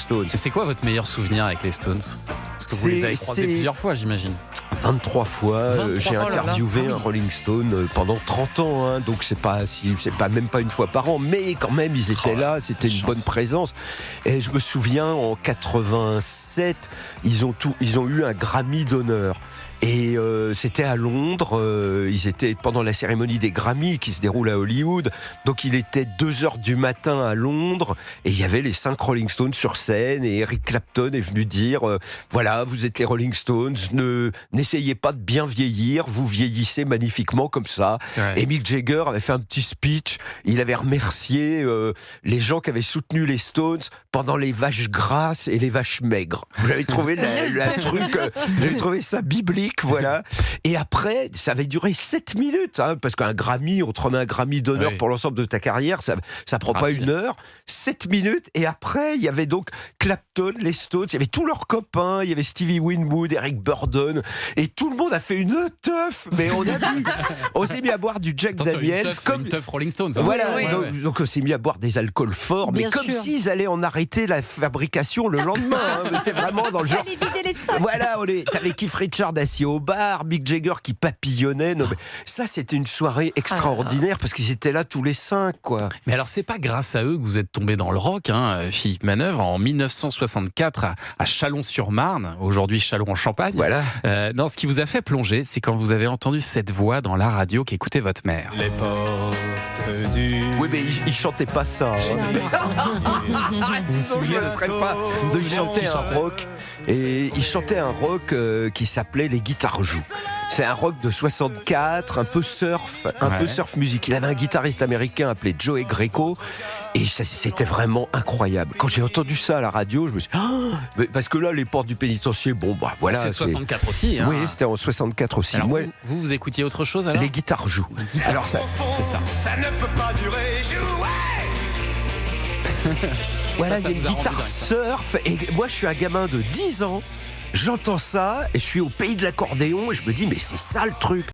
Stones. C'est quoi votre meilleur souvenir avec les Stones ? Parce que vous les avez croisés plusieurs fois, j'imagine. 23 fois, 23 j'ai fois, interviewé un Rolling Stone pendant 30 ans, hein, donc c'est pas même pas une fois par an, mais quand même ils étaient là, c'était une bonne présence. Et je me souviens en 87, ils ont eu un Grammy d'honneur. Et c'était à Londres, ils étaient pendant la cérémonie des Grammys qui se déroule à Hollywood, donc il était 2h du matin à Londres et il y avait les 5 Rolling Stones sur scène et Eric Clapton est venu dire voilà, vous êtes les Rolling Stones, n'essayez pas de bien vieillir, vous vieillissez magnifiquement comme ça. Ouais. Et Mick Jagger avait fait un petit speech, il avait remercié les gens qui avaient soutenu les Stones pendant les vaches grasses et les vaches maigres. Vous avez trouvé j'avais trouvé ça biblique. Voilà. Et après, ça avait duré 7 minutes, hein, parce qu'un Grammy, on te remet un Grammy d'honneur pour l'ensemble de ta carrière, ça prend pas une heure. 7 minutes, et après, il y avait donc Clapton, les Stones, il y avait tous leurs copains, il y avait Stevie Winwood, Eric Burdon, et tout le monde a fait une teuf, mais on s'est mis à boire du Jack Daniels. Une teuf Rolling Stones. Voilà, donc on s'est mis à boire des alcools forts, mais comme s'ils allaient en arrêter la fabrication le lendemain. On était vraiment dans le genre. Voilà, t'avais Keith Richards assis au bar, Mick Jagger qui papillonnait. Non, mais ça, c'était une soirée extraordinaire parce qu'ils étaient là tous les 5, quoi. Mais alors, c'est pas grâce à eux que vous êtes tombé dans le rock, hein, Philippe Manœuvre, en 1964 à Chalon-sur-Marne, aujourd'hui Châlons-en-Champagne. Voilà. Non, ce qui vous a fait plonger, c'est quand vous avez entendu cette voix dans la radio qui écoutait votre mère. Les portes du... Oui, mais il chantait pas ça. Sinon, je ne serais pas. Il chantait un rock. Et il chantait un rock qui s'appelait Les Guitares Jouent. C'est un rock de 64, un peu surf musique. Il avait un guitariste américain appelé Joey Greco et c'était vraiment incroyable. Quand j'ai entendu ça à la radio, je me suis dit parce que là, les portes du pénitencier, voilà. C'est 64 aussi. Hein. Oui, c'était en 64 aussi. Alors, vous écoutiez autre chose alors ? Les Guitares Jouent. Alors ça, c'est ça. Ça ne peut pas durer, jouer. Voilà, il y a une guitare surf et moi, je suis un gamin de 10 ans. J'entends ça et je suis au pays de l'accordéon et je me dis mais c'est ça le truc.